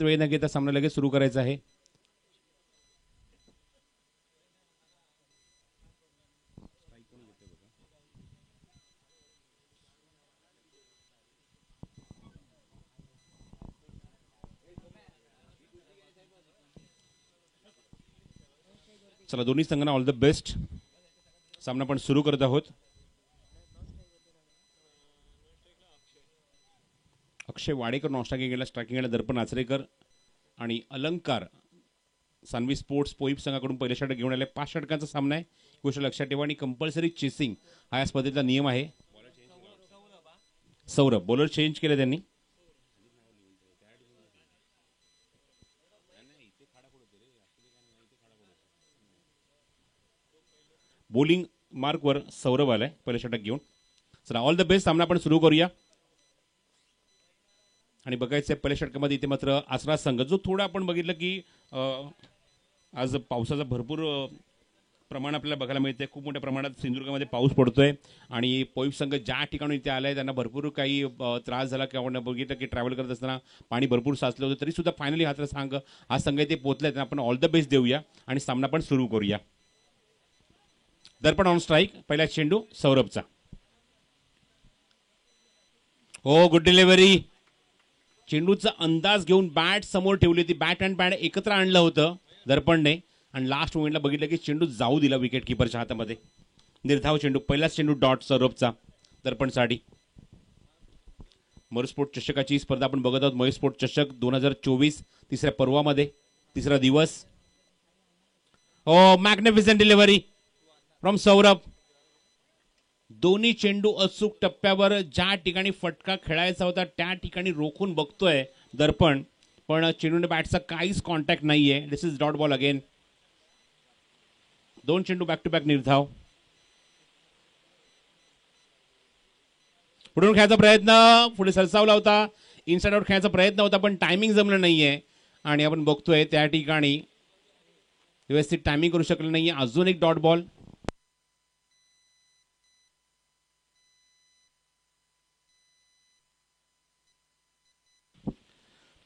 वेळ न घेता सामना लगेच सुरू करायचा आहे. चला दोन्ही संघांना ऑल द बेस्ट. सामना पण सुरू करत आहोत. अक्षय वाडेकर नॉस्ट्रायकिंग केला, स्ट्रायकिंग केला दर्पण आचरेकर आणि अलंकार सानवी स्पोर्ट्स पोईप संघाकडून पहिले षटक घेऊन आले. 5 षटकांचा सामना आहे, गोष्ट लक्षात ठेवा. आणि कंपल्सरी चेसिंग हा या स्पर्धेचा नियम आहे. सौरभ बॉलर चेंज केले त्यांनी. बॉलिंग मार्कवर सौरभ आलाय पहिले षटक घेऊन. चला ऑल द बेस्ट. सामना आपण सुरू करूया. आणि बघायचं आहे पहिल्या षटकामध्ये इथे मात्र आसरा संघ जो थोडा आपण बघितलं की आज पावसाचा भरपूर प्रमाण आपल्याला बघायला मिळते. खूप मोठ्या प्रमाणात सिंधुदुर्गामध्ये पाऊस पडतोय आणि पोईप संघ ज्या ठिकाणी इथे आलाय त्यांना भरपूर काही त्रास झाला किंवा आपण बघितलं की ट्रॅव्हल करत असताना पाणी भरपूर साचलं होतं. तरी सुद्धा फायनली हा संघ इथे पोहोचलाय. त्यांना आपण ऑल द बेस्ट देऊया आणि सामना पण सुरू करूया. दर्पण ऑन स्ट्राईक. पहिला चेंडू सौरभचा. हो गुड डिलिव्हरी. चेंडूचा अंदाज घेऊन बॅट समोर ठेवली होती. बॅट अँड बॅट एकत्र आणलं होतं दर्पणने आणि लास्ट मोमेंटला बघितलं की चेंडू जाऊ दिला विकेट किपरच्या हातामध्ये. निर्धाव चेंडू. पहिलाच चेंडू डॉट सौरभचा दर्पणसाठी. मयूरस्पोर्ट चषकाची स्पर्धा आपण बघत आहोत. मयूरस्पोर्ट चषक 2024 तिसऱ्या पर्वामध्ये तिसरा दिवस. हो मॅग्निफिसंट डिलिव्हरी फ्रॉम सौरभ. दोन्ही चेंडू अचूक टप्प्यावर ज्या ठिकाणी फटका खेळायचा होता त्या ठिकाणी रोखून बघतोय दर्पण, पण चेंडूने बॅटचा काहीच कॉन्टॅक्ट नाहीये. दिस इज डॉट बॉल अगेन. 2 चेंडू बॅक टू बॅक निर्धाव. पुढून खेळायचा प्रयत्न, पुढे सरसावला होता. इनसाइड आउट खेळायचा प्रयत्न होता पण टायमिंग जमलं नाहीये आणि आपण बघतोय त्या ठिकाणी व्यवस्थित टायमिंग करू शकलं नाहीये. अजून एक डॉट बॉल.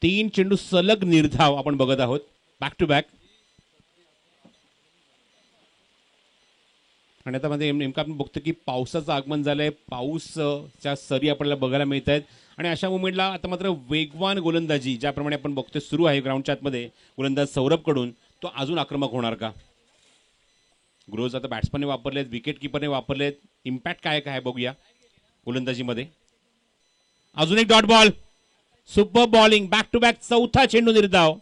3 चेंडू सलग निर्धाव आपण बघत आहोत बॅक टू बॅक. आणि आता मध्ये नेमकं आपण बघतो की पावसाचं आगमन झालंय. पाऊसच्या सरी आपल्याला बघायला मिळत आहेत आणि अशा मुवमेंटला आता मात्र वेगवान गोलंदाजी ज्याप्रमाणे आपण बघतोय सुरू आहे ग्राउंडच्या आतमध्ये गोलंदाज सौरभकडून, तो अजून आक्रमक होणार का? ग्रोज आता बॅट्समनने वापरलेत, विकेट किपरने वापरलेत. इम्पॅक्ट काय काय बघूया गोलंदाजीमध्ये. अजून एक dot ball. Super bowling. Back to back चौथा चेंडू निर्धाव.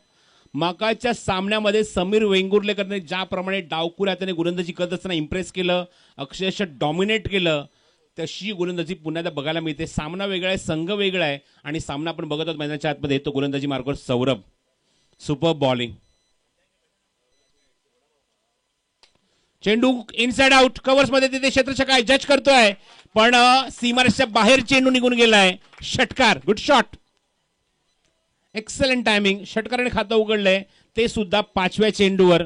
मागाच्या सामन्यामध्ये समीर वेंगुर्लेकरने ज्याप्रमाणे डावखुऱ्या त्याने गोलंदाजी करत असताना इम्प्रेस केलं, अक्षरशः डॉमिनेट केलं, तशी गोलंदाजी पुन्हा एकदा बघायला मिळते. सामना वेगळा आहे, संघ वेगळा आहे आणि सामना आपण बघत आहोत मैदानाच्या आतमध्ये. तो गोलंदाजी मार्कवर सौरभ. Super bowling. चेंडू इनसाइड आउट. कव्हर्स मध्ये तिथे क्षेत्ररक्षक आहे, जज करतोय पण सीमारेषेच्या बाहेर चेंडू निघून गेलाय. षटकार. Good shot. Excellent timing. षटकाराने खातं उघडलंय ते सुद्धा 5व्या चेंडूवर.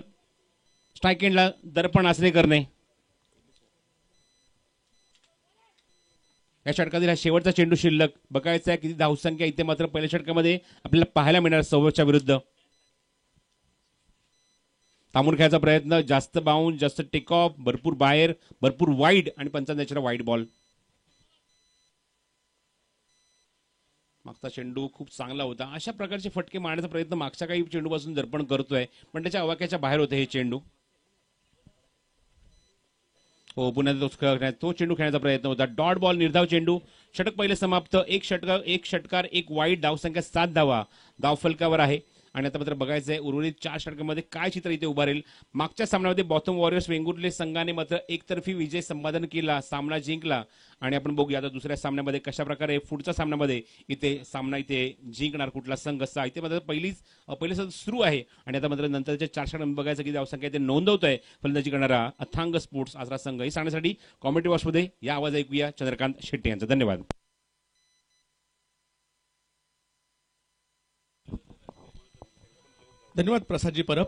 स्ट्राईक एंडला दर्पण आचरेकरने. या षटकातील हा शेवटचा चेंडू शिल्लक. बघायचा आहे किती धावसंख्या इथे मात्र पहिल्या षटकामध्ये आपल्याला पाहायला मिळणार सौरभच्या विरुद्ध. थांबून खेळायचा प्रयत्न, जास्त बाउंड, जास्त टेक ऑफ, भरपूर बाहेर, भरपूर वाईड आणि पंचांच्या वाईड बॉल. मागचा चेंडू खूप चांगला होता. अशा प्रकारचे फटके मारण्याचा प्रयत्न मागच्या काही चेंडूपासून दर्पण करतोय पण त्याच्या अवाक्याच्या बाहेर होते हे चेंडू. हो पुन्हा तो चेंडू खेळण्याचा प्रयत्न होता. Dot ball. निर्धाव चेंडू. षटक पहिले समाप्त. एक षटकार एक वाईड. धावसंख्या 7 धावा धाव फलकावर आहे. आणि आता मात्र बघायचं आहे उर्वरित 4 षटकांमध्ये काय चित्र इथे उभारेल. मागच्या सामन्यामध्ये बॉटम वॉरियर्स वेंगुर्ले संघाने मात्र एकतर्फी विजय संपादन केला, सामना जिंकला. आणि आपण बघूया आता दुसऱ्या सामन्यामध्ये कशा प्रकारे पुढच्या सामन्यामध्ये इथे सामना इथे जिंकणार कुठला संघ असा. इथे मात्र पहिले सुरू आहे आणि आता मात्र नंतरच्या 4 षटकांमध्ये बघायचं की धावसंख्या इथे नोंदवतोय फलंदाजी करणारा अथांग स्पोर्ट्स आसरा संघ. हे सांगण्यासाठी कॉमेंट्री बॉक्समध्ये या आवाज ऐकूया चंद्रकांत शेट्टी यांचा. धन्यवाद. धन्यवाद प्रसादजी परब.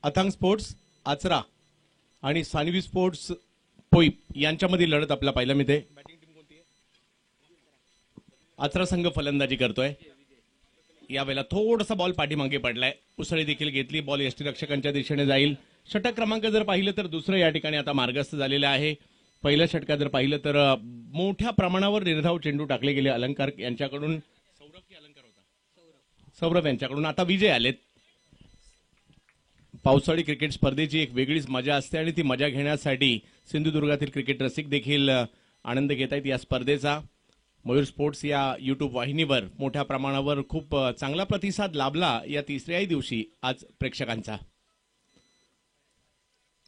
अथांग स्पोर्ट्स आचरा आणि सानवी स्पोर्ट्स पोईप यांच्यामध्ये लढत आपल्याला पाहायला मिळते. आचरा संघ फलंदाजी करतोय. यावेळेला थोडासा बॉल पाठीमागे पडलाय. उसळी देखील घेतली. बॉल यष्टीरक्षकांच्या दिशेने जाईल. षटक क्रमांक जर पाहिलं तर दुसरं या ठिकाणी आता मार्गस्थ झालेलं आहे. पहिल्या षटकात जर पाहिलं तर मोठ्या प्रमाणावर निर्धाव चेंडू टाकले गेले अलंकार यांच्याकडून. सौरभ यांच्याकडून आता विजय आलेत. पावसाळी क्रिकेट स्पर्धेची एक वेगळीच मजा असते आणि ती मजा घेण्यासाठी सिंधुदुर्गातील क्रिकेट रसिक देखील आनंद घेत आहेत या स्पर्धेचा. मयूर स्पोर्ट्स या युट्यूब वाहिनीवर मोठ्या प्रमाणावर खूप चांगला प्रतिसाद लाभला या तिसऱ्याही दिवशी आज प्रेक्षकांचा.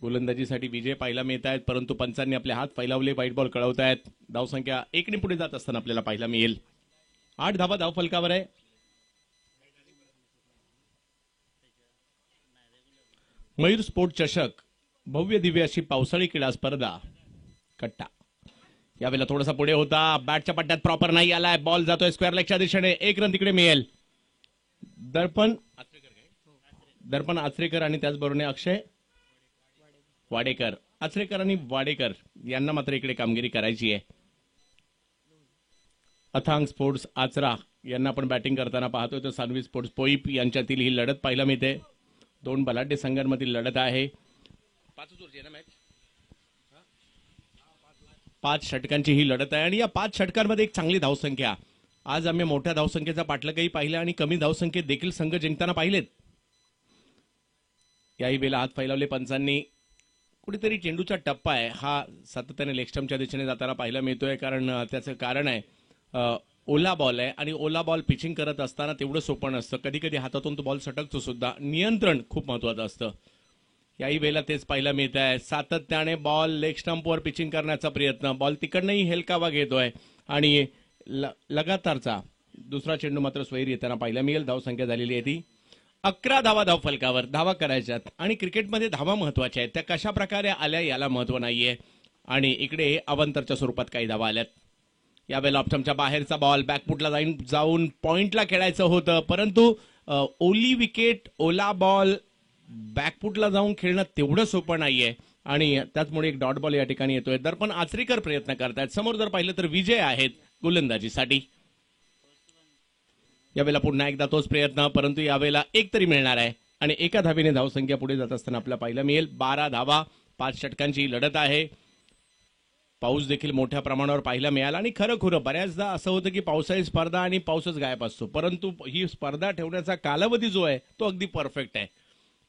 गोलंदाजीसाठी विजय पाहायला मिळत आहेत, परंतु पंचांनी आपले हात फैलावले. व्हाईट बॉल कळवत आहेत. धावसंख्या 1 पुढे जात असताना आपल्याला पाहायला मिळेल. 8 धावा धावफलकावर आहे. मयूर स्पोर्ट चषक भव्य दिव्य अशी पावसाळी क्रीडा स्पर्धा कट्टा यावेळेला थोडासा पुढे होता. बॅटच्या पट्ट्यात प्रॉपर नाही आलाय. बॉल जातोय स्क्वेअर लेगच्या दिशेने. 1 रन तिकडे मिळेल. दर्पण आचरेकर आणि त्याचबरोबर अक्षय वाडेकर. आचरेकर आणि वाडेकर यांना मात्र इकडे कामगिरी करायची आहे. अथांग स्पोर्ट्स आचरा यांना आपण बॅटिंग करताना पाहतोय तर सानवी स्पोर्ट्स पोईप यांच्यातील ही लढत पाहायला मिळते. 2 बलाढ्य संघांमधील लढत आहे. 5 षटकांची ही लढत आहे आणि या 5 षटकांमध्ये एक चांगली धावसंख्या. आज आम्ही मोठ्या धावसंख्येचा पाठलागही पाहिला आणि कमी धावसंख्येत देखील संघ जिंकताना पाहिलेत. याही वेळेला हात फैलावले पंचांनी. कुठेतरी चेंडूचा टप्पा आहे हा सातत्याने लेगस्टम्पच्या दिशेने जाताना पाहायला मिळतोय. कारण त्याचं कारण आहे ओला बॉल आहे आणि ओला बॉल पिचिंग करत असताना तेवढं सोपं नसतं. कधी कधी हातातून तो बॉल सटकतो सुद्धा. नियंत्रण खूप महत्वाचं असतं. याही वेळेला तेच पाहायला मिळत आहे. सातत्याने बॉल लेग स्टंपवर पिचिंग करण्याचा प्रयत्न. बॉल तिकडनंही हेलकावा घेतोय आणि लगातारचा दुसरा चेंडू मात्र स्वैर येताना पाहायला मिळेल. धावसंख्या झालेली आहे ती 11 धावा धावफलकावर. धावा करायच्यात आणि क्रिकेटमध्ये धावा महत्वाच्या आहेत. त्या कशा प्रकारे आल्या याला महत्व नाहीये आणि इकडे अवांतरच्या स्वरूपात काही धावा आल्यात. यावेळेला ऑप्शनच्या बाहेरचा बॉल बॅकफुटला जाऊन पॉइंटला खेळायचं होतं, परंतु ओली विकेट ओला बॉल बॅकफुटला जाऊन खेळणं तेवढं सोपं नाहीये आणि त्याचमुळे एक डॉट बॉल या ठिकाणी येतोय. दर्पण आचरेकर प्रयत्न करतायत. समोर जर पाहिलं तर विजय आहेत गोलंदाजीसाठी. यावेळेला पुन्हा एकदा तोच प्रयत्न, परंतु यावेळेला एक तरी मिळणार आहे आणि एका धावेने धावसंख्या पुढे जात असताना आपल्याला पाहायला मिळेल. 12 धावा 5 षटकांची लढत आहे. पाऊस देखील मोठ्या प्रमाणावर पाहायला मिळाला आणि खरं बऱ्याचदा असं होतं की पावसाळी स्पर्धा आणि पाऊसच गायब असतो, परंतु ही स्पर्धा ठेवण्याचा कालावधी जो आहे तो अगदी परफेक्ट आहे.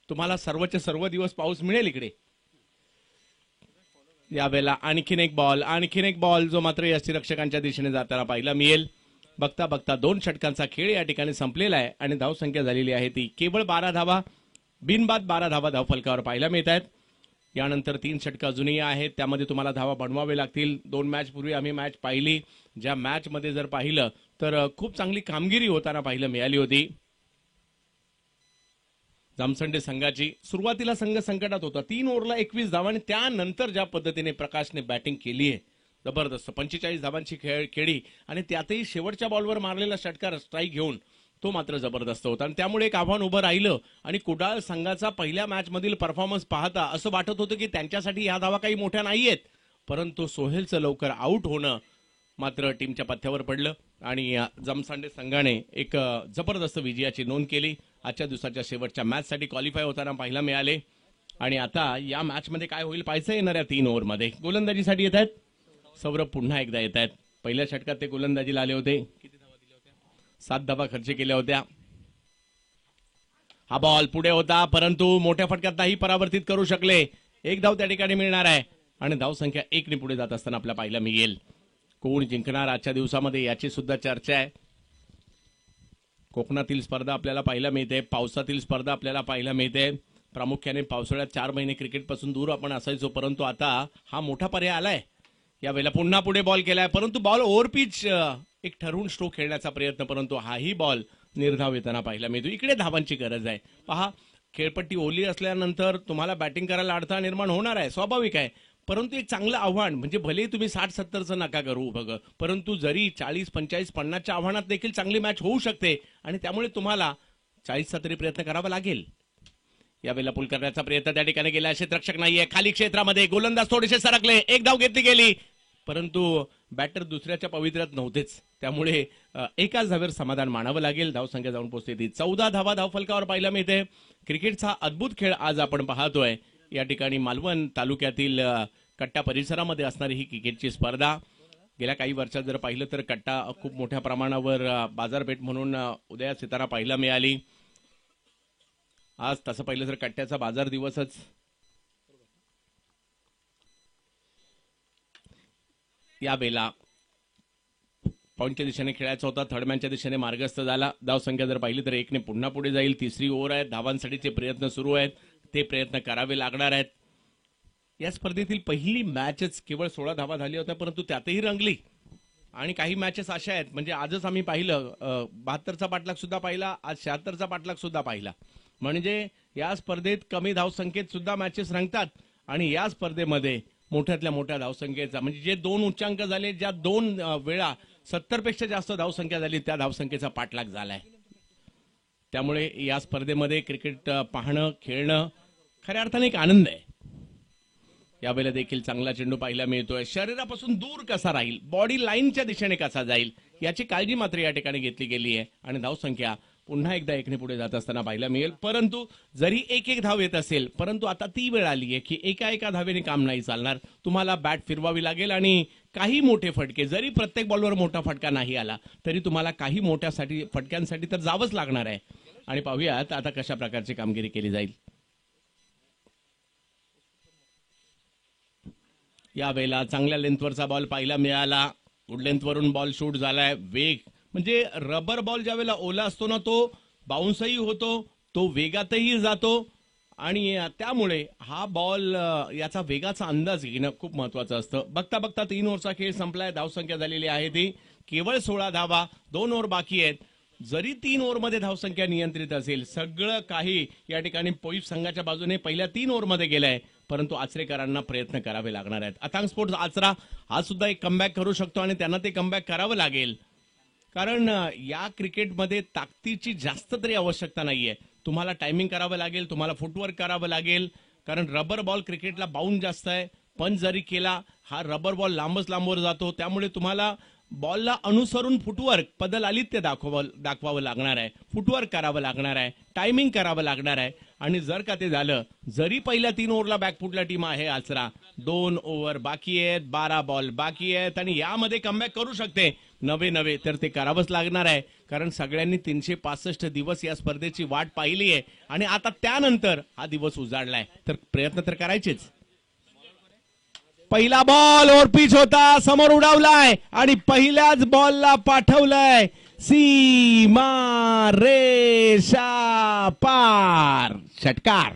तुम्हाला सर्वच्या सर्व दिवस पाऊस मिळेल इकडे. यावेळेला आणखीन एक बॉल जो मात्र यष्टीरक्षकांच्या दिशेने जाताना पाहायला मिळेल. बघता बघता 2 षटकांचा खेळ या ठिकाणी संपलेला आहे आणि धावसंख्या झालेली आहे ती केवळ 12 धावा. बिनबाद 12 धावा धावफलकावर पाहायला मिळत आहेत. यानंतर 3 षटकं अजूनही आहेत, त्यामध्ये तुम्हाला धावा बनवावे लागतील. 2 मॅच पूर्वी आम्ही मॅच पाहिली, ज्या मॅच मध्ये जर पाहिलं तर खूप चांगली कामगिरी होताना पाहायला मिळाली होती. जामसंडे संघाची सुरुवातीला संघ संकटात होता. 3 ओव्हरला 21 धावा आणि त्यानंतर ज्या पद्धतीने प्रकाशने बॅटिंग केली आहे जबरदस्त. 45 धावांची खेळी आणि त्यातही शेवटच्या बॉलवर मारलेला षटकार स्ट्राईक घेऊन तो मात्र जबरदस्त होता आणि त्यामुळे एक आव्हान उभं राहिलं आणि कुडाळ संघाचा पहिल्या मॅच मधील परफॉर्मन्स पाहता असं वाटत होतं की त्यांच्यासाठी ह्या धावा काही मोठ्या नाहीयेत, परंतु सोहेलचं लवकर आऊट होणं मात्र टीमच्या पथ्यावर पडलं आणि जामसंडे संघाने एक जबरदस्त विजयाची नोंद केली. आजच्या दिवसाच्या शेवटच्या मॅचसाठी क्वालिफाय होताना पाहायला मिळाले आणि आता या मॅच मध्ये काय होईल पाहायचं येणाऱ्या 3 ओव्हरमध्ये. गोलंदाजीसाठी येत आहेत सौरभ, पुन्हा एकदा येत आहेत. पहिल्या षटकात ते गोलंदाजीला आले होते. 7 धावा खर्च केल्या होत्या. हा बॉल पुढे होता परंतु मोठ्या फटक्यात नाही परावर्तित करू शकले. 1 धाव त्या ठिकाणी मिळणार आहे आणि धावसंख्या 1 ने पुढे जात असताना आपल्याला पाहायला मिळेल. कोण जिंकणार आजच्या दिवसामध्ये याची सुद्धा चर्चा आहे. कोकणातील स्पर्धा आपल्याला पाहायला मिळते, पावसातील स्पर्धा आपल्याला पाहायला मिळते. प्रामुख्याने पावसाळ्यात 4 महिने क्रिकेटपासून दूर आपण असायचो, परंतु आता हा मोठा पर्याय आलाय. यावेळेला पुन्हा पुढे बॉल केलाय परंतु बॉल ओव्हरपिच एक ठरवून स्ट्रोक खेळण्याचा प्रयत्न, परंतु हाही बॉल निर्धाव येताना पाहायला मिळतो. इकडे धावांची गरज आहे. पहा, खेळपट्टी ओली असल्यानंतर तुम्हाला बॅटिंग करायला अडथळा निर्माण होणार आहे, स्वाभाविक आहे, परंतु एक चांगलं आव्हान म्हणजे भले तुम्ही 60-70चं नका करू बघ, परंतु जरी 40-45-50च्या आव्हानात देखील चांगली मॅच होऊ शकते आणि त्यामुळे तुम्हाला 40चा तरी प्रयत्न करावा लागेल. यावेळेला पूल करण्याचा प्रयत्न त्या ठिकाणी केला, क्षेत्ररक्षक नाहीये, खाली क्षेत्रामध्ये गोलंदाज थोडेसे सरकले, एक धाव घेतली गेली, परंतु बॅटर दुसऱ्याच्या पवित्र्यात नव्हतेच, त्यामुळे एकाच धावेवर समाधान मानावं लागेल. धावसंख्या जाऊन पोहोचते ती 14 धावा धावफलकावर पाहायला मिळते. क्रिकेटचा अद्भुत खेळ आज आपण पाहतोय. या ठिकाणी मालवण तालुक्यातील कट्टा परिसरामध्ये असणारी ही क्रिकेटची स्पर्धा. गेल्या काही वर्षात जर पाहिलं तर कट्टा खूप मोठ्या प्रमाणावर बाजारपेठ म्हणून उदयास येताना पाहायला मिळाली. आज तसं पाहिलं तर कट्ट्याचा बाजार दिवसच. यावेळेला पॉईंटच्या दिशेने खेळायचा होता, थर्डमॅनच्या दिशेने मार्गस्थ झाला. धावसंख्या जर पाहिली तर 1ने पुन्हा पुढे जाईल. तिसरी ओव्हर आहे, धावांसाठीचे प्रयत्न सुरू आहेत, ते प्रयत्न करावे लागणार आहेत. या स्पर्धेतील पहिली मॅचच केवळ 16 धावा झाली होत्या, परंतु त्यातही रंगली. आणि काही मॅचेस अशा आहेत, म्हणजे आजच आम्ही पाहिलं 72चा पाठलाग सुद्धा पाहिला, आज 76चा पाठलाग सुद्धा पाहिला. म्हणजे या स्पर्धेत कमी धावसंख्येत सुद्धा मॅचेस रंगतात आणि या स्पर्धेमध्ये मोठ्यातल्या मोठ्या धावसंख्येचा, म्हणजे जे 2 उच्चांक झाले, ज्या 2 वेळा 70 पेक्षा जास्त धावसंख्या झाली, त्या धावसंख्येचा पाठलाग झालाय. त्यामुळे या स्पर्धेमध्ये क्रिकेट पाहणं, खेळणं खऱ्या अर्थाने एक आनंद आहे. यावेळेला देखील चांगला चेंडू पाहायला मिळतोय. शरीरापासून दूर कसा राहील, बॉडी लाईनच्या दिशेने कसा जाईल, याची काळजी मात्र या ठिकाणी घेतली गेली आहे. आणि धावसंख्या पुन्हा एकदा 1ने पुढे जात असताना पाहायला मिळेल. परंतु जरी एक धाव येत असेल, परंतु आता ती वेळ आली आहे की एका धावेने काम नाही चालणार. तुम्हाला बॅट फिरवावी लागेल आणि काही मोठे फटके, जरी प्रत्येक बॉलवर मोठा फटका नाही आला तरी तुम्हाला काही मोठ्या फटक्यांसाठी तर जावंच लागणार आहे. आणि पाहूयात आता कशा प्रकारची कामगिरी केली जाईल. यावेळेला चांगल्या लेंथवरचा बॉल पाहायला मिळाला. गुड लेंथवरून बॉल शूट झालाय. वेग, म्हणजे रबर बॉल ज्या वेळेला ओला असतो ना, तो बाउन्सही होतो, तो वेगातही जातो आणि त्यामुळे हा बॉल याचा वेगाचा अंदाज घेणं खूप महत्वाचं असतं. बघता बघता 3 ओव्हरचा खेळ संपलाय. धावसंख्या झालेली आहे ती केवळ 16 धावा, 2 ओव्हर बाकी आहेत. जरी 3 ओव्हरमध्ये धावसंख्या नियंत्रित असेल, सगळं काही या ठिकाणी पोईप संघाच्या बाजूने पहिल्या 3 ओव्हरमध्ये गेलंय, परंतु आचरेकरांना प्रयत्न करावे लागणार आहेत. अथांग स्पोर्ट्स आचरा हा सुद्धा एक कमबॅक करू शकतो आणि त्यांना ते कमबॅक करावं लागेल, कारण या क्रिकेटमध्ये ताकदीची जास्त तरी आवश्यकता नाहीये. तुम्हाला टायमिंग करावं लागेल, तुम्हाला फुटवर्क करावं लागेल, कारण रबर बॉल क्रिकेटला बाउंड जास्त आहे. पंच जरी केला, हा रबर बॉल लांबच लांबवर जातो, त्यामुळे तुम्हाला बॉलला अनुसरून फुटवर्क, पदल आलीत ते दाखवावं लागणार आहे, फुटवर्क करावं लागणार आहे, टायमिंग करावं लागणार आहे. आणि जर का ते झालं, जरी पहिल्या 3 ओव्हरला बॅकफुटला टीम आहे आचरा, 2 ओव्हर बाकी आहेत, 12 बॉल बाकी आहेत आणि यामध्ये कमबॅक करू शकते नवे तर ते करावंच लागणार आहे, कारण सगळ्यांनी 365 दिवस या स्पर्धेची वाट पाहिली आहे आणि आता त्यानंतर हा दिवस उजाडलाय, तर प्रयत्न तर करायचेच. पहिला बॉल ओव्हर पिच होता, समोर उडावलाय आणि पहिल्याच बॉलला पाठवलंय सीमा रेषा पार. षटकार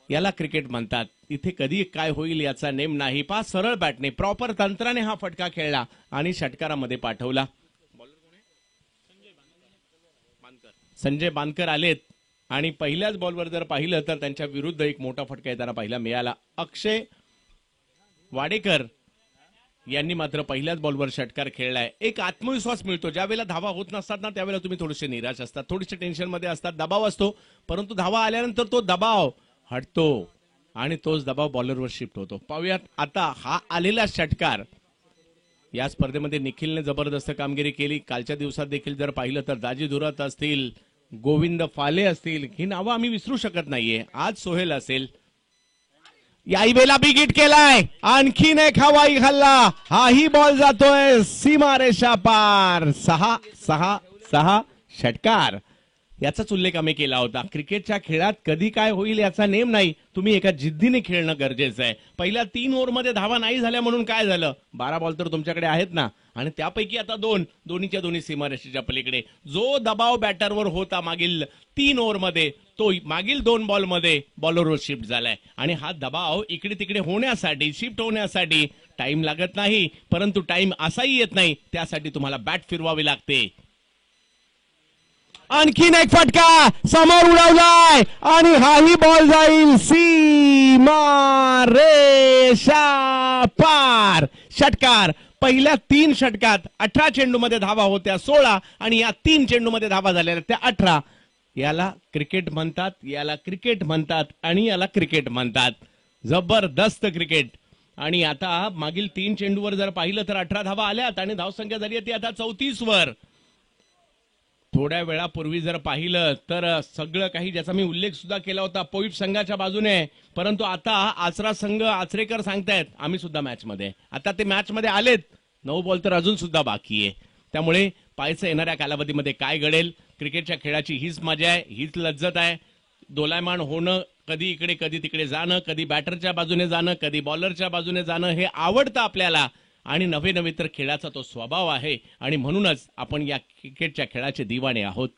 याला क्रिकेट म्हणतात. इथे कधी काय होईल याचा नेम नाही. पाच सरळ बॅटने, प्रॉपर तंत्राने हा फटका खेळला आणि षटकारामध्ये पाठवला. संजय बांदकर आलेत आणि पहिल्याच बॉलवर जर पाहिलं तर त्यांच्या विरुद्ध एक मोठा फटका येताना पाहायला मिळाला. अक्षय वाडेकर यांनी मात्र पहिल्याच बॉलवर षटकार खेळलाय. एक आत्मविश्वास मिळतो. ज्या वेळेला धावा होत नसतात ना, त्यावेळेला तुम्ही थोडेसे निराश असतात, थोडेसे टेन्शन मध्ये असतात, दबाव असतो, परंतु धावा आल्यानंतर तो दबाव हटतो आणि तोच दबाव बॉलरवर शिफ्ट होतो. पाहूयात आता हा आलेला षटकार. या स्पर्धेमध्ये निखिलने जबरदस्त कामगिरी केली. कालच्या दिवसात देखील जर पाहिलं तर दाजी धुरत असतील, गोविंद फाले असतील, ही नावं आम्ही विसरू शकत नाहीये. आज सोहेल असेल. याही वेळेला बिग हिट केलाय, आणखीन एक हवाई हल्ला, हाही बॉल जातोय सीमारेषा पार. 6-6-6 षटकार याचाच उल्लेख आम्ही केला होता. क्रिकेटच्या खेळात कधी काय होईल याचा नेम नाही. तुम्ही एका जिद्दीने खेळणं गरजेचं आहे. पहिल्या 3 ओव्हरमध्ये धावा नाही झाल्या म्हणून काय झालं, 12 बॉल तर तुमच्याकडे आहेत ना, आणि त्यापैकी आता दोन्हीच्या दोन्ही सीमारेषेच्या पलीकडे जो दबाव बॅटरवर होता मागील 3 ओव्हरमध्ये, तो मागील 2 बॉलमध्ये बॉलरवर शिफ्ट झालाय. आणि हा दबाव इकडे तिकडे होण्यासाठी, शिफ्ट होण्यासाठी टाइम लागत नाही, परंतु टाइम असाही येत नाही, त्यासाठी तुम्हाला बॅट फिरवावी लागते. आणखीन एक फटका समोर उडवलाय आणि हाही बॉल जाईल सीमा रेषा पार. षटकार. पहिल्या 3 षटकात 18 चेंडूमध्ये धावा होत्या 16 आणि या 3 चेंडूमध्ये धावा झालेल्या त्या 18. याला क्रिकेट म्हणतात, याला क्रिकेट म्हणतात आणि याला क्रिकेट म्हणतात. जबरदस्त क्रिकेट. आणि आता मागील 3 चेंडूवर जर पाहिलं तर 18 धावा आल्यात आणि धावसंख्या झाली आहे ती आता 34 वर. थोड्या वेळापूर्वी जर पाहिलं तर सगळं काही ज्याचा मी उल्लेख सुद्धा केला होता पोईप संघाच्या बाजूने, परंतु आता आचरा संघ आचरेकर सांगतायत आम्ही सुद्धा मॅच मध्ये. आता ते मॅच मध्ये आलेत, 9 बॉल तर अजून सुद्धा बाकी आहे. त्यामुळे पाहायचं येणाऱ्या कालावधीमध्ये काय घडेल. क्रिकेटच्या खेळाची हीच मजा आहे, हीच लज्जत आहे. दोलायमान होणं, कधी इकडे कधी तिकडे जाणं, कधी बॅटरच्या बाजूने जाणं, कधी बॉलरच्या बाजूने जाणं, हे आवडतं आपल्याला. आणि नव्हे नव्हे तर खेळाचा तो स्वभाव आहे आणि म्हणूनच आपण या क्रिकेटच्या खेळाचे दिवाणे आहोत.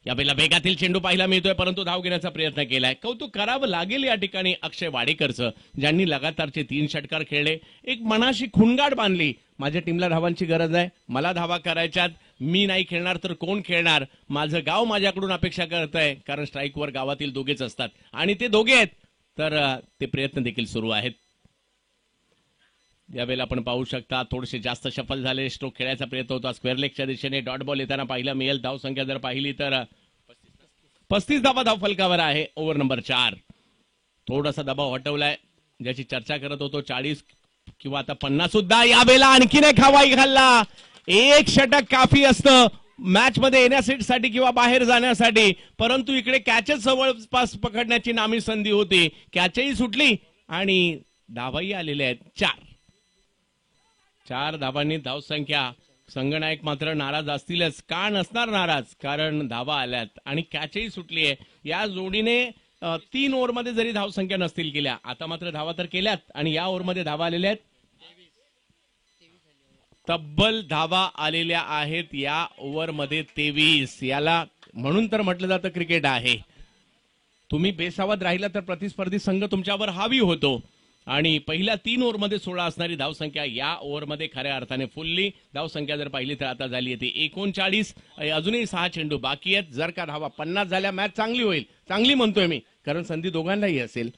यावेळेला वेगातील चेंडू पाहायला मिळतोय, परंतु धाव घेण्याचा प्रयत्न केलाय. कौतुक करावं लागेल या ठिकाणी अक्षय वाडेकरचं, ज्यांनी लगातारचे 3 षटकार खेळले. एक मनाशी खुणगाठ बांधली, माझ्या टीमला धावांची गरज आहे, मला धावा करायच्यात, मी नाही खेळणार तर कोण खेळणार, माझं गाव माझ्याकडून अपेक्षा करत आहे. कारण स्ट्राईकवर गावातील दोघेच असतात आणि ते दोघे आहेत, तर ते प्रयत्न देखील सुरू आहेत. यावेळेला आपण पाहू शकता थोडेसे जास्त सफल झाले. स्ट्रोक खेळायचा प्रयत्न होता स्क्वेअर लेगच्या दिशेने. डॉट बॉल येताना पाहायला मिळेल. धाव संख्या जर पाहिली तर 35 धावा धाव फलकावर आहे. Over number 4. थोडासा दबाव हटवलाय, ज्याची चर्चा करत होतो. 40 किंवा आता 50 सुद्धा. यावेळेला आणखीन एक हवाई हल्ला. एक षटक काफी असतं मॅच मध्ये येण्यासाठी किंवा बाहेर जाण्यासाठी, परंतु इकडे कॅचच जवळपास पकडण्याची नामी संधी होती. कॅचही सुटली आणि धावाही आलेल्या आहेत 4 धावांनी धावसंख्या. संगनायक मात्र नाराज असतीलच. का नसणार नाराज, कारण धावा आल्यात आणि कॅचही सुटली आहे. या जोडीने 3 ओव्हरमध्ये जरी धावसंख्या नसतील केल्या, आता मात्र धावा तर केल्यात आणि या ओव्हरमध्ये धावा आलेल्या आहेत. तब्बल धावा आलेल्या आहेत या ओव्हरमध्ये 23. याला म्हणून तर म्हटलं जातं क्रिकेट आहे. तुम्ही बेसावध राहिला तर प्रतिस्पर्धी संघ तुमच्यावर हावी होतो. आणि पहिल्या 3 ओव्हरमध्ये 16 असणारी धावसंख्या या ओव्हरमध्ये खऱ्या अर्थाने फुलली. धावसंख्या जर पाहिली तर आता झाली आहे ती 39. अजूनही 6 चेंडू बाकी आहेत. जर का धावा 50 झाल्या मॅच चांगली होईल. चांगली म्हणतोय मी, कारण संधी दोघांनाही असेल.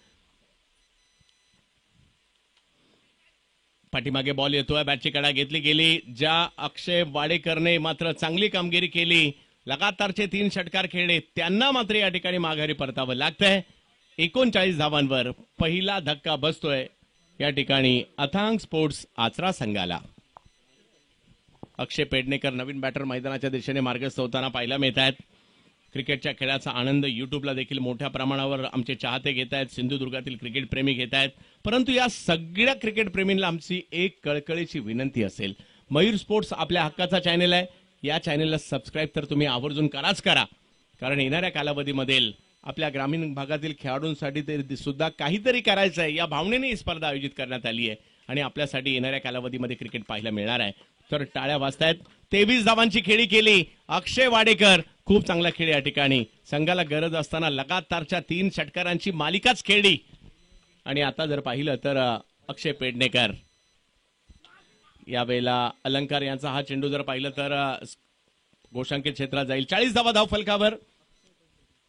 पाठीमागे बॉल येतोय, बॅटची कडा घेतली गेली. ज्या अक्षय वाडेकरने मात्र चांगली कामगिरी केली, लगातारचे 3 षटकार खेळले, त्यांना मात्र या ठिकाणी माघारी परतावं लागतंय. 39 धावांवर पहिला धक्का बसतोय या ठिकाणी अथांग स्पोर्ट्स आचरा संघाला. अक्षय पेडणेकर नवीन बॅटर मैदानाच्या दिशेने मार्गस्थ होताना पाहायला मिळत आहेत. क्रिकेटच्या खेळाचा आनंद युट्यूबला देखील मोठ्या प्रमाणावर आमचे चाहते घेत आहेत. सिंधुदुर्गातील क्रिकेट प्रेमी घेत आहेत. परंतु या सगळ्या क्रिकेट प्रेमींना आमची एक कळकळीची विनंती असेल, मयूर स्पोर्ट्स आपल्या हक्काचा चॅनल आहे. या चॅनलला सबस्क्राईब तर तुम्ही आवर्जून कराच करा, कारण येणाऱ्या कालावधीमध्ये आपल्या ग्रामीण भागातील खेळाडूंसाठी ते सुद्धा काहीतरी करायचं आहे. या भावनेने ही स्पर्धा आयोजित करण्यात आली आहे आणि आपल्यासाठी येणाऱ्या कालावधीमध्ये क्रिकेट पाहायला मिळणार आहे. तर टाळ्या वाजतायत. 23 धावांची खेळी केली अक्षय वाडेकर. खूप चांगला खेळ या ठिकाणी. संघाला गरज असताना लगातारच्या 3 षटकारांची मालिकाच खेळली. आणि आता जर पाहिलं तर अक्षय पेडणेकर, यावेळेला अलंकार यांचा हा चेंडू जर पाहिलं तर गोशांकित क्षेत्रात जाईल. 40 धावा धाव फलकावर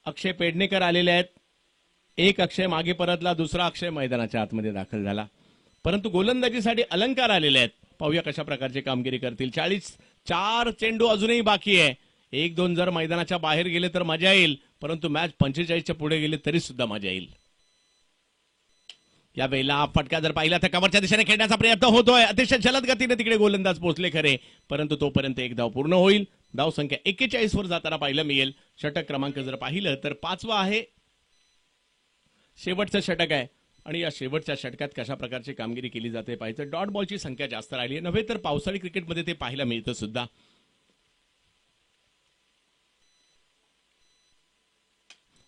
अक्षय पेडणेकर आलेले आहेत. एक अक्षय मागे परतला, दुसरा अक्षय मैदानाच्या आतमध्ये दाखल झाला. परंतु गोलंदाजीसाठी अलंकार आलेले आहेत. पाहूया कशा प्रकारची कामगिरी करतील. 4 चेंडू अजूनही बाकी आहे. 1-2 जर मैदानाच्या बाहेर गेले तर मजा येईल, परंतु मॅच 45च्या पुढे गेले तरी सुद्धा मजा येईल. यावेळेला फटका जर पाहिला तर कव्हरच्या दिशेने खेळण्याचा प्रयत्न होतोय. अतिशय जलद गतीने तिकडे गोलंदाज पोहोचले खरे, परंतु तोपर्यंत एक धाव पूर्ण होईल. धाव संख्या 41 वर जाताना पाहायला मिळेल. षटक क्रमांक जर पाहिलं तर 5वा आहे, शेवटचं षटक आहे. आणि या शेवटच्या षटकात कशा प्रकारची कामगिरी केली जाते पाहायचं. डॉट बॉलची संख्या जास्त राहिली आहे, नव्हे तर पावसाळी क्रिकेटमध्ये ते पाहायला मिळतं सुद्धा.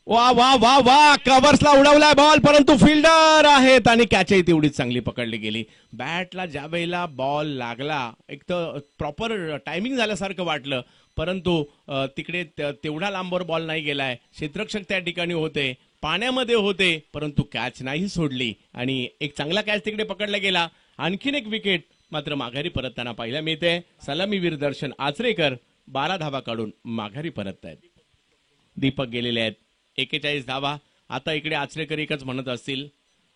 वा वा वा वा, कव्हर्सला उडवलाय बॉल, परंतु फिल्डर आहेत आणि कॅचही तेवढीच चांगली पकडली गेली. बॅटला ज्या वेळेला बॉल लागला, एक तर प्रॉपर टायमिंग झाल्यासारखं वाटलं, परंतु तिकडे तेवढा लांबवर बॉल नाही गेलाय. क्षेत्ररक्षक त्या ठिकाणी होते, पाण्यामध्ये होते, परंतु कॅच नाही सोडली आणि एक चांगला कॅच तिकडे पकडला गेला. आणखीन एक विकेट मात्र माघारी परतताना पाहायला मिळते. सलामीवीर दर्शन आचरेकर 12 धावा काढून माघारी परतत आहेत. दीपक गेलेले आहेत. 41 धावा. आता इकडे आचरेकर एकच म्हणत असतील,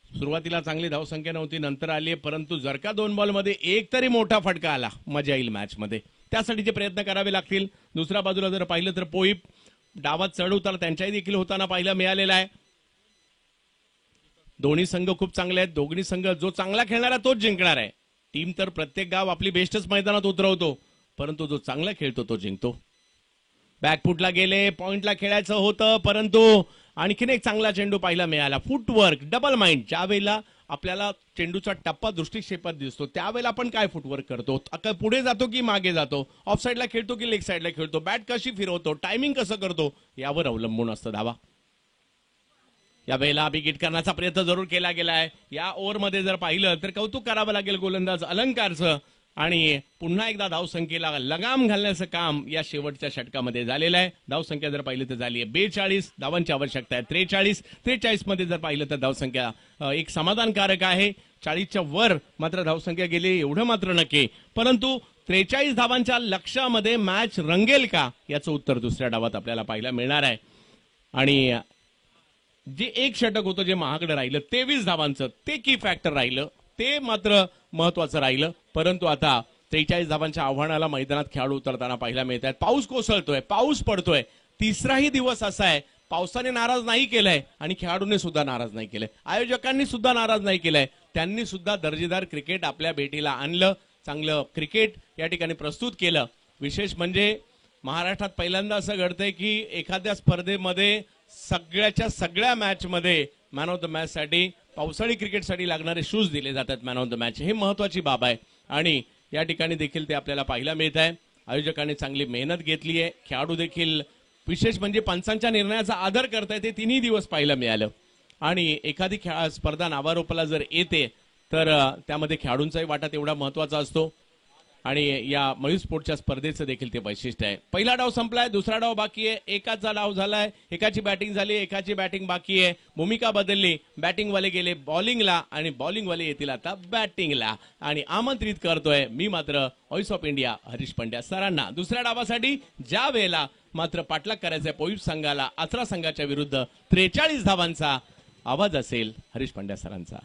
सुरुवातीला चांगली धावसंख्या नव्हती, नंतर आली, परंतु जर का 2 बॉलमध्ये एक तरी मोठा फटका आला, मजा येईल मॅच मध्ये. त्यासाठीचे प्रयत्न करावे लागतील. दुसऱ्या बाजूला जर पाहिलं तर पोईप डावात चढ उतार त्यांच्याही देखील होताना पाहायला मिळालेला आहे. दोन्ही संघ खूप चांगले आहेत. दोन्ही संघ जो चांगला खेळणारा तोच जिंकणार आहे. टीम तर प्रत्येक गाव आपली बेस्टच मैदानात उतरवतो, परंतु जो चांगला खेळतो तो जिंकतो. बॅकफुटला गेले, पॉइंटला खेळायचं होतं, परंतु आणखीन एक चांगला चेंडू पाहायला मिळाला. Footwork, double mind. ज्या वेळेला आपल्याला चेंडूचा टप्पा दृष्टिक्षेपात दिसतो त्यावेळेला आपण काय फुटवर्क करतो, पुढे जातो की मागे जातो, ऑफ साईडला खेळतो की लेग साईडला खेळतो, बॅट कशी फिरवतो, टायमिंग कसं करतो, यावर अवलंबून असतं धावा. या वेळेला विकेट करण्याचा प्रयत्न जरूर केला गेलाय. या ओव्हरमध्ये जर पाहिलं तर कौतुक करावं लागेल गोलंदाज अलंकारचं. आणि पुन्हा एकदा धावसंख्येला लगाम घालण्याचं काम या शेवटच्या षटकामध्ये झालेलं आहे. धावसंख्या जर पाहिलं तर झाली आहे 42. धावांची आवश्यकता आहे 43. 43 मध्ये जर पाहिलं तर धावसंख्या एक समाधानकारक आहे. 40च्या वर मात्र धावसंख्या गेली एवढं मात्र नक्की, परंतु 43 धावांच्या लक्ष्यामध्ये मॅच रंगेल का याचं उत्तर दुसऱ्या डावात आपल्याला पाहायला मिळणार आहे. आणि जे एक षटक होतं जे महागडं राहिलं 23 धावांचं, ते की फॅक्टर राहिलं, ते मात्र महत्वाचं राहिलं. परंतु आता 43 धावांच्या आव्हानाला मैदानात खेळाडू उतरताना पाहायला मिळत आहेत. पाऊस कोसळतोय, पाऊस पडतोय. तिसराही दिवस असा आहे, पावसाने नाराज नाही केलंय आणि खेळाडूने सुद्धा नाराज नाही केलंय, आयोजकांनी सुद्धा नाराज नाही केलंय. त्यांनी सुद्धा दर्जेदार क्रिकेट आपल्या भेटीला आणलं, चांगलं क्रिकेट या ठिकाणी प्रस्तुत केलं. विशेष म्हणजे महाराष्ट्रात पहिल्यांदा असं घडतंय की एखाद्या स्पर्धेमध्ये सगळ्याच्या सगळ्या मॅच मध्ये मॅन ऑफ द मॅच साठी पावसाळी क्रिकेटसाठी लागणारे शूज दिले जातात मॅन ऑफ द मॅच. हे महत्वाची बाब आहे आणि या ठिकाणी देखील ते आपल्याला पाहायला मिळत आहे. आयोजकांनी चांगली मेहनत घेतली आहे, खेळाडू देखील विशेष म्हणजे पंचांच्या निर्णयाचा आदर करतायत ते 3 दिवस पाहायला मिळालं. आणि एखादी स्पर्धा नावारूपाला जर येते तर त्यामध्ये खेळाडूंचाही वाटा तेवढा महत्वाचा असतो आणि या मयूर स्पोर्टच्या स्पर्धेचं देखील ते वैशिष्ट्य आहे. पहिला डाव संपलाय, दुसरा डाव बाकी आहे. एकाचा डाव झालाय, एकाची बॅटिंग झाली, एकाची बॅटिंग बाकी आहे. भूमिका बदलली, बॅटिंगवाले गेले बॉलिंगला आणि बॉलिंगवाले येतील आता बॅटिंगला. आणि आमंत्रित करतोय मी मात्र voice of India Harish Pandya सरांना दुसऱ्या डावासाठी, ज्या वेळेला मात्र पाठलाग करायचा पोईप संघाला आचरा संघाच्या विरुद्ध 43 धावांचा आवाज असेल हरीश पंड्या सरांचा.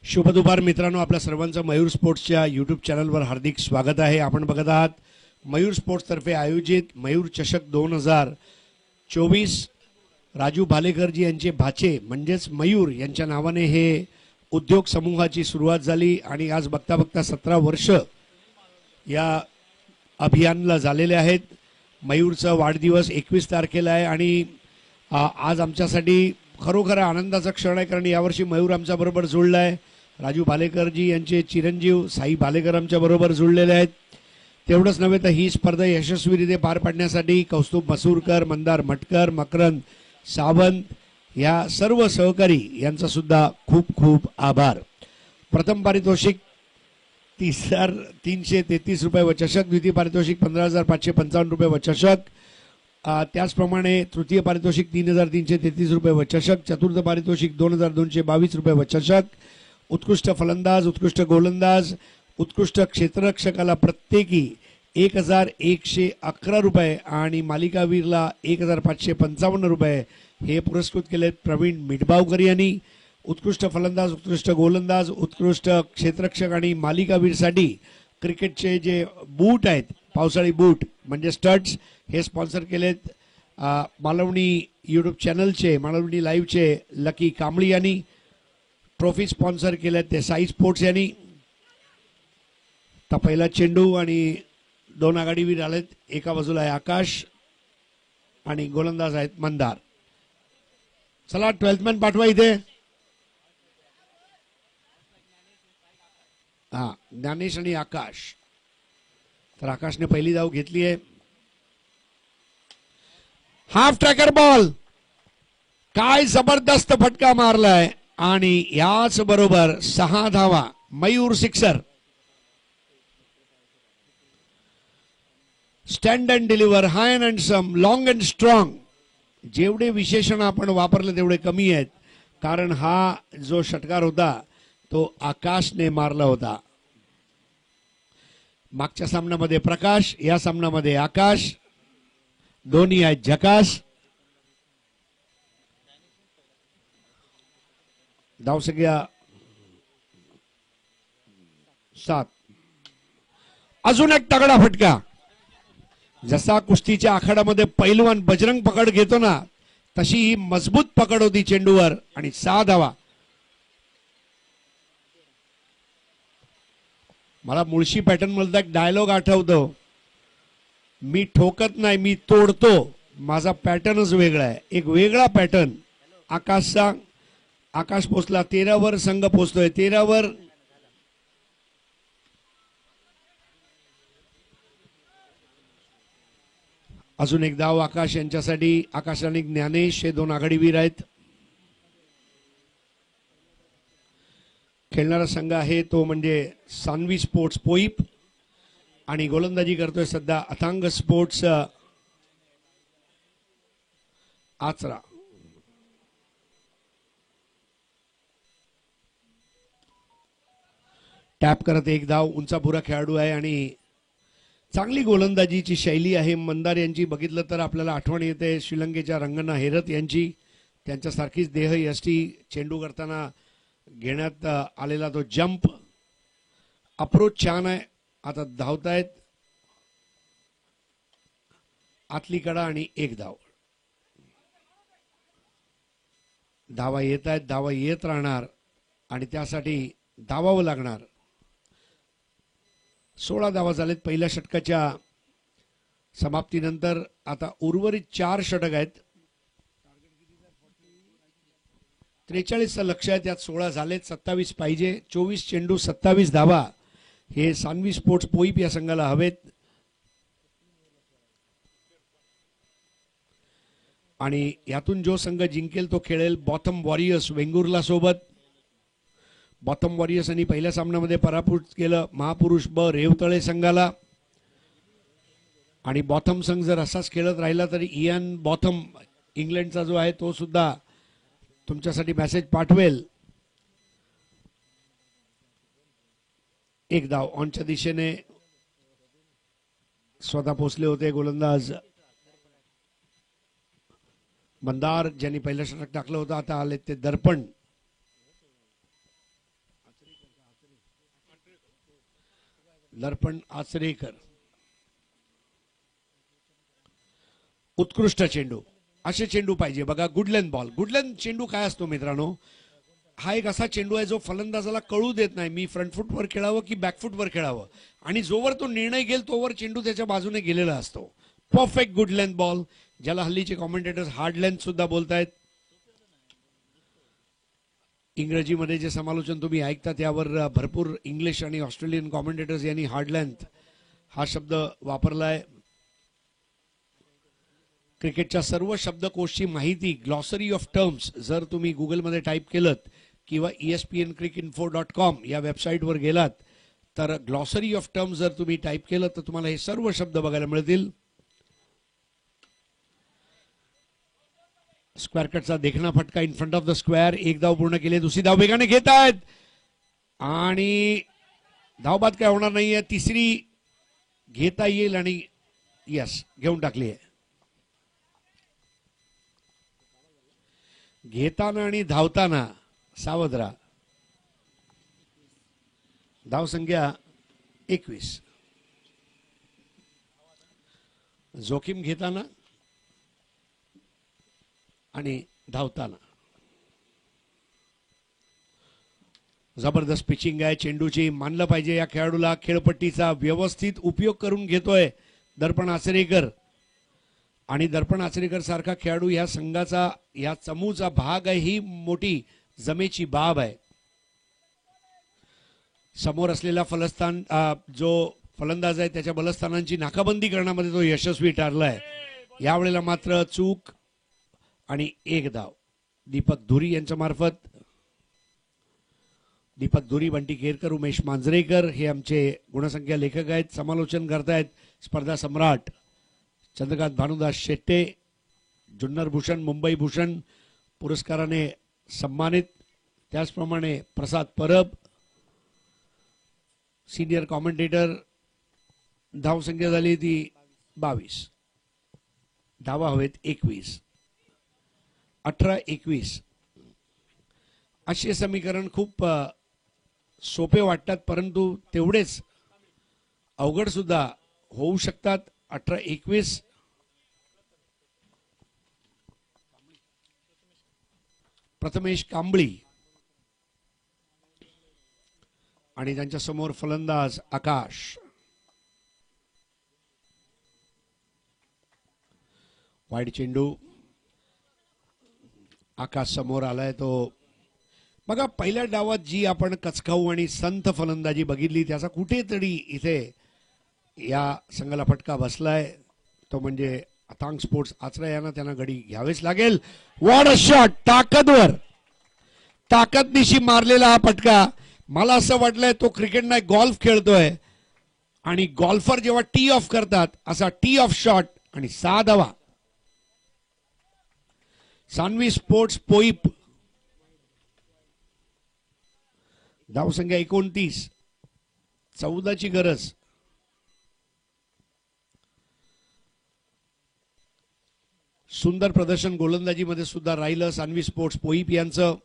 शुभ दुपार मित्रांनो, आपल्या सर्वांचं मयूर स्पोर्ट्सच्या यूट्यूब चॅनलवर हार्दिक स्वागत आहे. आपण बघत आहात मयूर स्पोर्ट्सतर्फे आयोजित मयूर चषक 2024. राजू भालेकरजी यांचे भाचे म्हणजेच मयूर यांच्या नावाने हे उद्योग समूहाची सुरुवात झाली आणि आज बघता बघता 17 वर्ष या अभियानला झालेले आहेत. मयूरचा वाढदिवस 21 तारखेला आहे आणि आज आमच्यासाठी खरोखर आनंदाचा क्षण आहे, कारण यावर्षी मयूर आमच्या बरोबर जुळला आहे. राजू भालेकरजी यांचे चिरंजीव साई भालेकर आमच्या बरोबर जुळलेले आहेत. तेवढंच नव्हे तर ही स्पर्धा यशस्वीरित्या पार पाडण्यासाठी कौस्तुभ मसूरकर, मंदार मटकर, मकरंद सावंत या सर्व सहकारी यांचा सुद्धा खूप खूप आभार. प्रथम पारितोषिक 333 रुपये व चषक, द्वितीय पारितोषिक 15,555 रुपये व चषक, त्याचप्रमाणे तृतीय पारितोषिक 3,333 रुपये व चषक, चतुर्थ पारितोषिक 2,222 रुपये व चषक, उत्कृष्ट फलंदाज, उत्कृष्ट गोलंदाज, उत्कृष्ट क्षेत्ररक्षकाला प्रत्येकी 1,111 रुपये आणि मालिकावीरला 1,555 रुपये हे पुरस्कृत केले प्रवीण मिठबावकर यांनी. उत्कृष्ट फलंदाज, उत्कृष्ट गोलंदाज, उत्कृष्ट क्षेत्ररक्षक आणि मालिकावीरसाठी क्रिकेटचे जे बूट आहेत, पावसाळी बूट म्हणजे स्टड्स, हे स्पॉन्सर केलेत मालवणी यूट्यूब चॅनलचे, मालवणी लाईव्हचे लकी कांबळी यांनी. ट्रॉफी स्पॉन्सर केलेत ते साई स्पोर्ट्स यांनी. तर पहिला चेंडू आणि 2 आघाडीवीर आलेत. एका बाजूला आहे आकाश आणि गोलंदाज आहेत मंदार. चला 12th मॅन पाठवा इथे. हा, ज्ञानेश आणि आकाश. तर आकाशने पहिली धाव घेतली आहे. हाफ ट्रॅकर बॉल, काय जबरदस्त फटका मारलाय आणि याच बरोबर 6 धावा. Mayur sixer. Stand and deliver, high and handsome, long and strong. जेवढे विशेषण आपण वापरले तेवढे कमी आहेत, कारण हा जो षटकार होता तो आकाशने मारला होता. मागच्या सामन्यामध्ये प्रकाश, या सामन्यामध्ये आकाश, दोन्ही आहेत झकास. धावसंख्या 7. अजून एक तगडा फटका. जसा कुस्तीच्या आखाड्यामध्ये पैलवान बजरंग पकड घेतो ना, तशी ही मजबूत पकड होती चेंडूवर आणि 6 धावा. मला मुळशी पॅटर्न मधला एक डायलॉग आठवतो, मी ठोकत नाही, मी तोडतो. माझा पॅटर्नच वेगळा आहे, एक वेगळा पॅटर्न. आकाशचा आकाश पोचला 13 वर, संघ पोचतोय 13 वर. अजून एक धाव आकाश यांच्यासाठी. आकाश आणि ज्ञानेश हे 2 आघाडीवीर आहेत. खेळणारा संघ आहे तो म्हणजे सान्वी स्पोर्ट्स पोईप आणि गोलंदाजी करतोय सध्या अथांग स्पोर्ट्स आचरा. टॅप करत एक धाव. उंचापुरा खेळाडू आहे आणि चांगली गोलंदाजीची शैली आहे मंदार यांची. बघितलं तर आपल्याला आठवण येते श्रीलंकेच्या रंगना हेरत यांची. त्यांच्यासारखीच देह यष्टी. चेंडू करताना घेण्यात आलेला तो जंप, अप्रोच छान आहे. आता धावतायत आतली कडा आणि एक धाव. धावा येत आहेत, धावा येत राहणार आणि त्यासाठी धावावं लागणार. 16 धावा झालेत पहिल्या षटकाच्या समाप्तीनंतर. आता उर्वरित 4 षटक आहेत. 43चं लक्ष आहे, त्यात 16 झालेत, 27 पाहिजे. 24 चेंडू 27 धावा हे सान्वी स्पोर्ट्स पोईप या संघाला हवेत. आणि यातून जो संघ जिंकेल तो खेळेल बॉथम वॉरियर्स वेंगुर्ला सोबत. बॉथम वॉरियर्सनी पहिल्या सामन्यामध्ये पराभूत केलं महापुरुष ब रेवतळे संघाला. आणि बॉथम संघ जर असाच खेळत राहिला तरी इयान बॉथम इंग्लंडचा जो आहे तो सुद्धा तुमच्यासाठी मेसेज पाठवेल. एक धाव ऑनच्या दिशेने स्वतः पोचले होते गोलंदाज मंदार, ज्यांनी पहिलं षटक टाकलं होतं. आता आले ते दर्पण. दर्पण आचरेकर. उत्कृष्ट चेंडू. असे चेंडू पाहिजे बघा. गुडलेन बॉल. गुडलेन चेंडू काय असतो मित्रांनो, हा एक असा चेंडू आहे जो फलंदाजाला कळू देत नाही मी फ्रंट फुटवर खेळावं की बॅक फुटवर खेळावं. आणि जोवर तो निर्णय घेईल तोवर चेंडू त्याच्या बाजूने गेलेला असतो. परफेक्ट गुडलेन बॉल, ज्याला हल्लीचे कॉमेंटेटर्स हार्ड लेंथ सुद्धा बोलतायत. इंग्रजीमध्ये जे समालोचन तुम्ही ऐकता त्यावर भरपूर इंग्लिश आणि ऑस्ट्रेलियन कॉमेंटेटर्स यांनी हार्ड लेंथ हा शब्द वापरलाय. क्रिकेटच्या सर्व शब्दकोशची माहिती ग्लॉसरी ऑफ टर्म्स जर तुम्ही गुगलमध्ये टाईप केलं किंवा ESPNcricinfo.com या वेबसाईटवर गेलात तर ग्लॉसरी ऑफ टर्म्स जर तुम्ही टाईप केलं तर तुम्हाला हे सर्व शब्द बघायला मिळतील. स्क्वेअर कटचा देखणा फटका in front of the square. एक धाव पूर्ण केली. दुसरी धाव वेगाने घेत आहेत आणि धावबाद काय होणार नाहीये. तिसरी घेता येईल आणि यस घेऊन टाकली आहे. घेताना आणि धावताना सावध राहा. धावसंख्या 21. जोखीम घेताना आणि धावताना. जबरदस्त पिचिंग आहे चेंडूची. मानलं पाहिजे या खेळाडूला. खेळपट्टीचा व्यवस्थित उपयोग करून घेतोय दर्पण आचरेकर. आणि दर्पण आचरेकर सारखा खेळाडू या संघाचा या चमूचा भाग आहे ही मोठी जमेची बाब आहे. समोर असलेला फलस्थान जो फलंदाज आहे त्याच्या बलस्थानांची नाकाबंदी करण्यामध्ये तो यशस्वी ठरलाय. यावेळेला मात्र चूक आणि एक धाव दीपक धुरी यांच्या मार्फत. दीपक धुरी, बंटी केरकर, उमेश मांजरेकर हे आमचे गुणसंख्या लेखक आहेत. समालोचन करतायत स्पर्धा सम्राट चंद्रकांत भानुदास शेट्टे. जुन्नर भूषण, मुंबई भूषण पुरस्काराने सन्मानित. त्याचप्रमाणे प्रसाद परब. सिनियर कॉमेंटेटर धावसंख्या झाली ती 22. धावा हवेत 21. 18-21. असे समीकरण खूप सोपे वाटतात, परंतु तेवढेच अवघड सुद्धा होऊ शकतात. 18-21. प्रथमेश कांबळी आणि त्यांच्या समोर फलंदाज आकाश. वाईड चेंडू. आकाश समोर आलाय तो. बघा, पहिल्या डावात जी आपण कचकाऊ आणि संथ फलंदाजी बघितली त्याचा कुठेतरी इथे या संघाला फटका बसलाय. तो म्हणजे अथांग स्पोर्ट्स आचरा यांना त्यांना गडी घ्यावेच लागेल. What a shot. ताकदवर ताकदनिशी मारलेला हा फटका. मला असं वाटलंय तो क्रिकेट नाही गॉल्फ खेळतोय आणि गॉल्फर जेव्हा टी ऑफ करतात असा टी ऑफ शॉट आणि 6 धावा. सान्वी स्पोर्ट्स पोईप. धावसंख्या 29. 14 ची गरज. सुंदर प्रदर्शन गोलंदाजीमध्ये सुद्धा राहिलं सान्वी स्पोर्ट्स पोईप यांचं.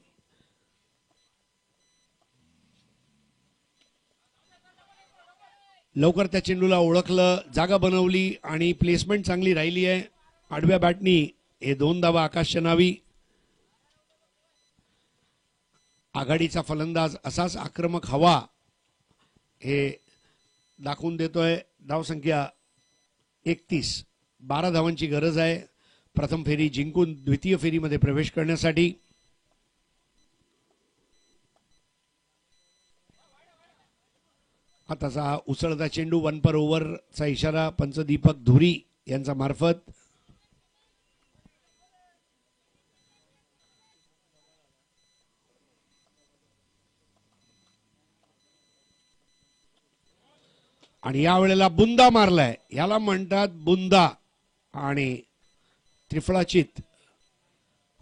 लवकर त्या चेंडूला ओळखलं, जागा बनवली आणि प्लेसमेंट चांगली राहिली आहे. आडव्या बॅटनी हे 2 धावा आकाशच्या नावी. आघाडीचा फलंदाज असाच आक्रमक हवा हे दाखवून देतोय. धावसंख्या 31. 12 धावांची गरज आहे प्रथम फेरी जिंकून द्वितीय फेरीमध्ये प्रवेश करण्यासाठी. आताचा उसळता चेंडू 1 पर ओव्हरचा इशारा पंच दीपक धुरी यांच्या मार्फत. आणि यावेळेला बुंदा मारलाय. याला म्हणतात बुंदा आणि त्रिफळाचित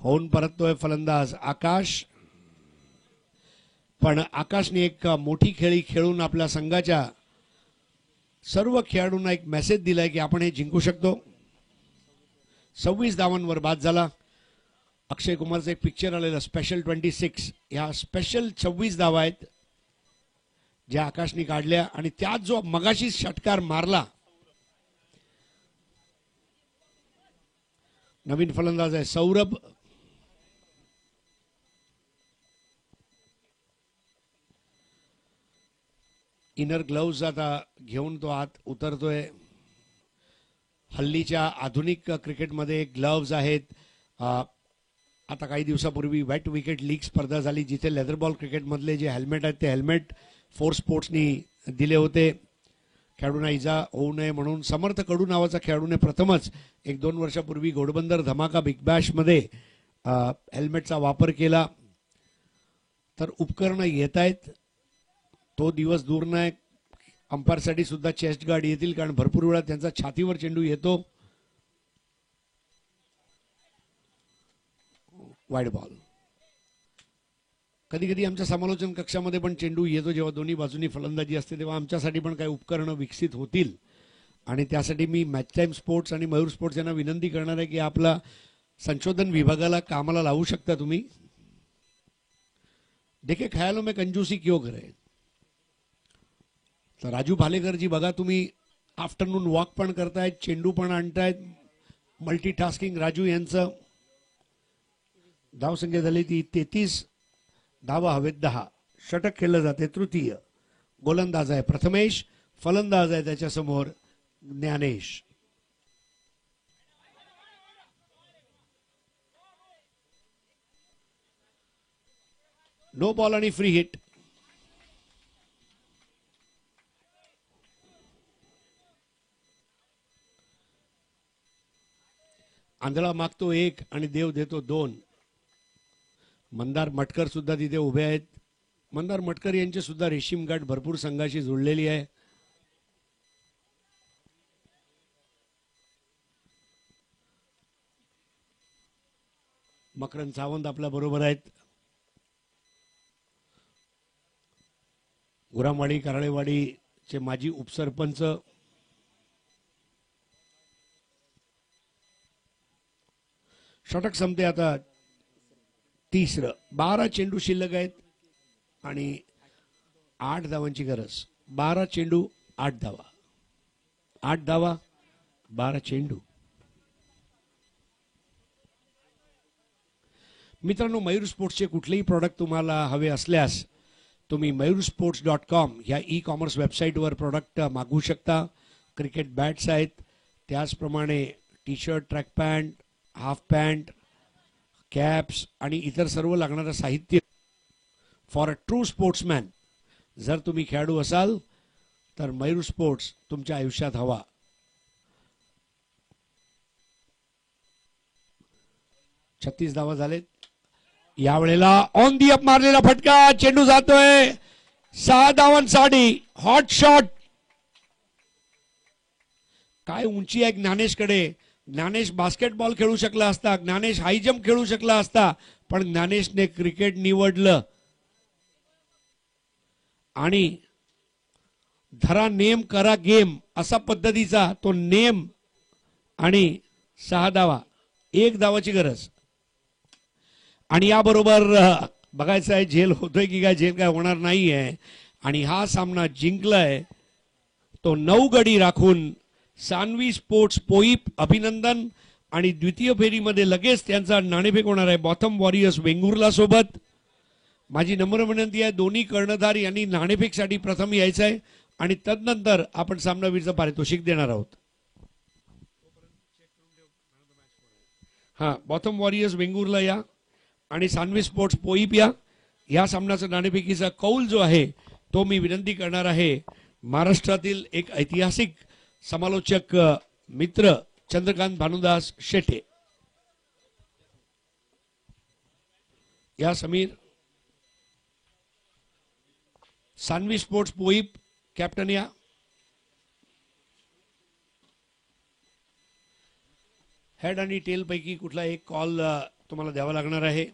होऊन परततोय फलंदाज आकाश. पण आकाशने एक मोठी खेळी खेळून आपल्या संघाच्या सर्व खेळाडूंना एक मेसेज दिलाय की आपण हे जिंकू शकतो. 26 धावांवर बाद झाला. अक्षय कुमारचं एक पिक्चर आलेलं स्पेशल 26. ह्या स्पेशल 26 धावा आहेत ज्या आकाशने काढल्या आणि त्यात जो मगाशी षटकार मारला. नवीन फलंदाज आहे सौरभ. इनर ग्लव्ज आता घेऊन तो आत उतरतोय. हल्लीच्या आधुनिक क्रिकेटमध्ये ग्लव्ज आहेत. आता काही दिवसापूर्वी वेट विकेट लीग स्पर्धा झाली जिथे लेदर बॉल क्रिकेटमधले जे हेल्मेट आहेत ते हेल्मेट फोर्स स्पोर्ट्सनी दिले होते. खेळाडूंना इजा होऊ नये म्हणून समर्थ कडू नावाचा खेळाडूने प्रथमच 1-2 वर्षापूर्वी घोडबंदर धमाका बिग बॅशमध्ये हेल्मेटचा वापर केला. तर उपकरणं येत आहेत. तो दिवस दूर नाही. अंपायरसाठी सुद्धा चेस्ट गार्ड येतील कारण भरपूर वेळा त्यांचा छातीवर चेंडू येतो. Wide ball. कधी कधी आमच्या समालोचन कक्षामध्ये पण चेंडू येतो जेव्हा दोन्ही बाजूनी फलंदाजी असते तेव्हा आमच्यासाठी पण काही उपकरणं विकसित होतील आणि त्यासाठी मी मॅच टाइम स्पोर्ट्स आणि मयूर स्पोर्ट्स यांना विनंती करणार आहे की आपला संशोधन विभागाला कामाला लावू शकता तुम्ही. देखे ख्यालों में कंजूसी क्यों करे. तर राजू भालेकर जी बघा तुम्ही आफ्टरनून वॉक पण करतायत, चेंडू पण आणतायत. मल्टीटास्किंग राजू यांचं. धावसंख्या झाली ती 33. धावा हवेत 10. षटक खेळलं जाते तृतीय. गोलंदाज आहे प्रथमेश. फलंदाज आहे त्याच्यासमोर ज्ञानेश. नो बॉल आणि फ्री हिट. आंधळा मागतो 1 आणि देव देतो 2. मंदार मटकर सुद्धा तिथे उभे आहेत. मंदार मटकर यांची सुद्धा रेशीम गाठ भरपूर संघाशी जुळलेली आहे. मकरंद सावंत आपल्या बरोबर आहेत. गुरामवाडी कराळेवाडीचे माजी उपसरपंच षटक संपते आता तिसरं. 12 चेंडू शिल्लक आहेत आणि 8 धावांची गरज. 12 चेंडू 8 धावा. 8 धावा 12 चेंडू. मित्रांनो, मयूर स्पोर्ट्सचे कुठलेही प्रॉडक्ट तुम्हाला हवे असल्यास तुम्ही mayursports.com ह्या ई कॉमर्स वेबसाईटवर प्रॉडक्ट मागवू शकता. क्रिकेट बॅट्स आहेत, त्याचप्रमाणे T shirt, track pant, half pant, caps आणि इतर सर्व लागणारं साहित्य फॉर अ ट्रू स्पोर्ट्समॅन. जर तुम्ही खेळाडू असाल तर मयूर स्पोर्ट्स तुमच्या आयुष्यात हवा. छत्तीस धावा झालेत. यावेळेला ऑन दी अप मारलेला फटका, चेंडू जातोय 6 धावांसाठी. Hot shot. काय उंची आहे ज्ञानेशकडे. ज्ञानेश बास्केटबॉल खेळू शकला असता, ज्ञानेश हाय जम्प खेळू शकला असता, पण ज्ञानेशने क्रिकेट निवडलं आणि धरा नेम करा गेम असा पद्धतीचा तो नेम. आणि 6 धावा, 1 धावाची गरज. आणि याबरोबर बघायचं आहे झेल होतोय की काय. झेल काय होणार नाही आहे. आणि हा सामना जिंकलाय तो 9 गडी राखून सान्वी स्पोर्ट्स पोईप अभिनंदन. आणि द्वितीय फेरीमध्ये लगेच त्यांचा नाणेफेक होणार आहे बॉथम वॉरियर्स वेंगुर्ला सोबत. माझी नम्र विनंती आहे, दोन्ही कर्णधार यांनी नाणेफेकसाठी प्रथम यायचं आहे आणि तदनंतर आपण सामनावीरचं पारितोषिक देणार आहोत. हा, बॉथम वॉरियर्स वेंगुर्ला या आणि सान्वी स्पोर्ट्स पोईप या सामन्याचा नाणेफेकीचा कौल जो आहे तो मी विनंती करणार आहे महाराष्ट्रातील एक ऐतिहासिक समालोचक मित्र चंद्रकांत भानुदास शेटे. या समीर. सान्वी स्पोर्ट्स पोईप कॅप्टन या. हेड आणि टेल पैकी कुठला एक कॉल तुम्हाला द्यावा लागणार आहे.